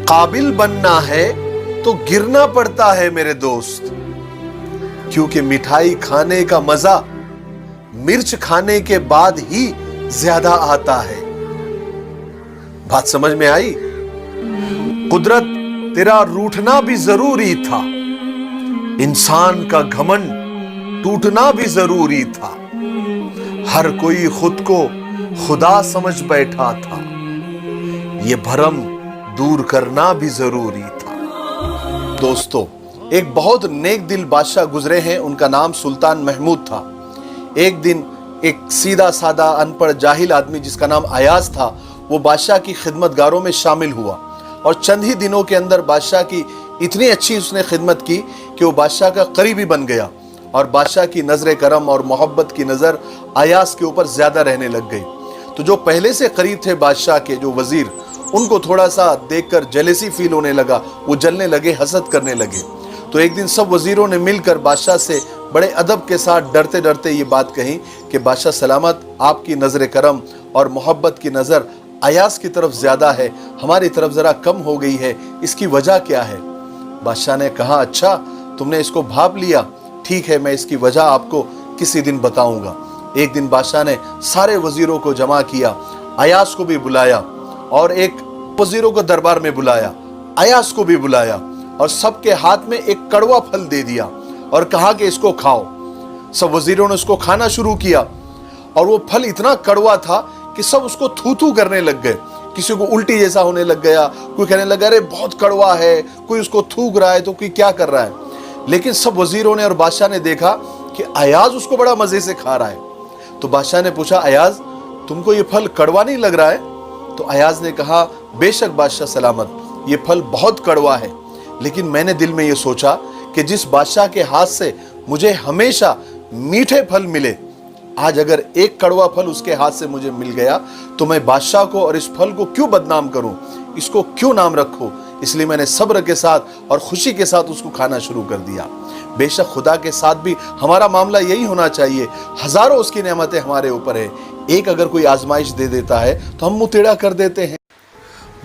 काबिल बनना है तो गिरना पड़ता है मेरे दोस्त, क्योंकि मिठाई खाने का मजा मिर्च खाने के बाद ही ज्यादा आता है। बात समझ में आई? कुदरत तेरा रूठना भी जरूरी था, इंसान का घमंड टूटना भी जरूरी था, हर कोई खुद को खुदा समझ बैठा था, ये भरम दूर करना भी जरूरी था। दोस्तों, एक बहुत नेक दिल बादशाह गुजरे हैं, उनका नाम सुल्तान महमूद था। एक दिन एक सीधा सादा अनपढ़ जाहिल आदमी जिसका नाम अयाज था, वो बादशाह की खिदमतगारों में शामिल हुआ और चंद ही दिनों के अंदर बादशाह की इतनी अच्छी उसने खिदमत की कि वो बादशाह का करीबी बन गया और बादशाह की नजर करम और मोहब्बत की नजर अयाज के ऊपर ज्यादा रहने लग गई। तो जो पहले से करीब थे बादशाह के, जो वजीर, उनको थोड़ा सा देखकर जेलेसी फील होने लगा, वो जलने लगे, हसद करने लगे। तो एक दिन सब वजीरों ने मिलकर बादशाह से बड़े अदब के साथ डरते डरते ये बात कही कि बादशाह सलामत, आपकी नजर करम और मोहब्बत की नजर अयाज की तरफ ज्यादा है, हमारी तरफ जरा कम हो गई है, इसकी वजह क्या है? बादशाह ने कहा, अच्छा तुमने इसको भाप लिया, ठीक है, मैं इसकी वजह आपको किसी दिन बताऊंगा। एक दिन बादशाह ने सारे वजीरों को जमा किया, अयाज को भी बुलाया और एक वजीरों को दरबार में बुलाया, अयाज को भी बुलाया और सबके हाथ में एक कड़वा फल दे दिया और कहा कि इसको खाओ। सब वजीरों ने उसको खाना शुरू किया और वो फल इतना कड़वा था कि सब उसको थू थू करने लग गए। किसी को उल्टी जैसा होने लग गया, कोई कहने लगा अरे बहुत कड़वा है, कोई उसको थूक रहा है तो कोई क्या कर रहा है। लेकिन सब वजीरों ने और बादशाह ने देखा कि अयाज उसको बड़ा मजे से खा रहा है। तो बादशाह ने पूछा, अयाज तुमको ये फल कड़वा नहीं लग रहा है? तो अयाज ने कहा, बेशक बादशाह सलामत, ये फल बहुत कड़वा है, लेकिन मैंने दिल में ये सोचा कि जिस बादशाह के हाथ से मुझे हमेशा मीठे फल मिले, आज अगर एक कड़वा फल उसके हाथ से मुझे मिल गया तो मैं बादशाह को और इस फल को क्यों बदनाम करूं, इसको क्यों नाम रखूं। इसलिए मैंने सब्र के साथ और खुशी के साथ उसको खाना शुरू कर दिया। बेशक खुदा के साथ भी हमारा मामला यही होना चाहिए। हजारों उसकी नेमतें हमारे ऊपर है, एक अगर कोई आजमाइश दे देता है तो हम मुंह टेढ़ा कर देते हैं।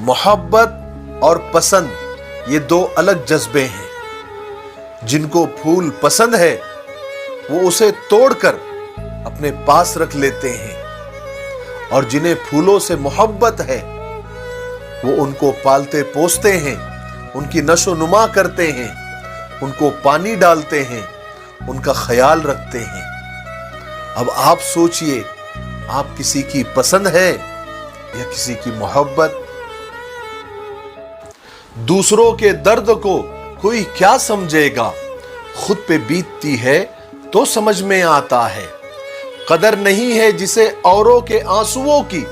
मोहब्बत और पसंद ये दो अलग जज्बे हैं। जिनको फूल पसंद है वो उसे तोड़कर अपने पास रख लेते हैं, और जिन्हें फूलों से मोहब्बत है वो उनको पालते पोसते हैं, उनकी नशो नुमा करते हैं, उनको पानी डालते हैं, उनका ख्याल रखते हैं। अब आप सोचिए, आप किसी की पसंद है या किसी की मोहब्बत? दूसरों के दर्द को कोई क्या समझेगा, खुद पे बीतती है तो समझ में आता है। कदर नहीं है जिसे औरों के आंसुओं की,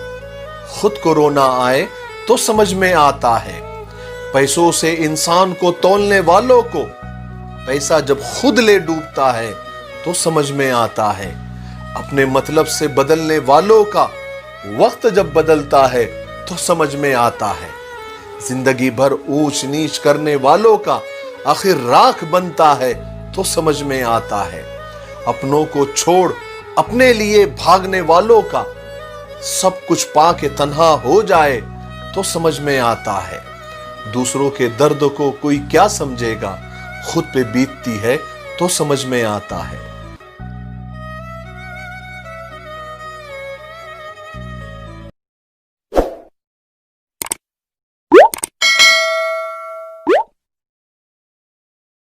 खुद को रोना आए तो समझ में आता है। पैसों से इंसान को तौलने वालों को पैसा जब खुद ले डूबता है तो समझ में आता है। अपने मतलब से बदलने वालों का वक्त जब बदलता है तो समझ में आता है। जिंदगी भर ऊंच नीच करने वालों का आखिर राख बनता है तो समझ में आता है। अपनों को छोड़ अपने लिए भागने वालों का सब कुछ पाके तन्हा हो जाए तो समझ में आता है। दूसरों के दर्द को कोई क्या समझेगा, खुद पे बीतती है तो समझ में आता है।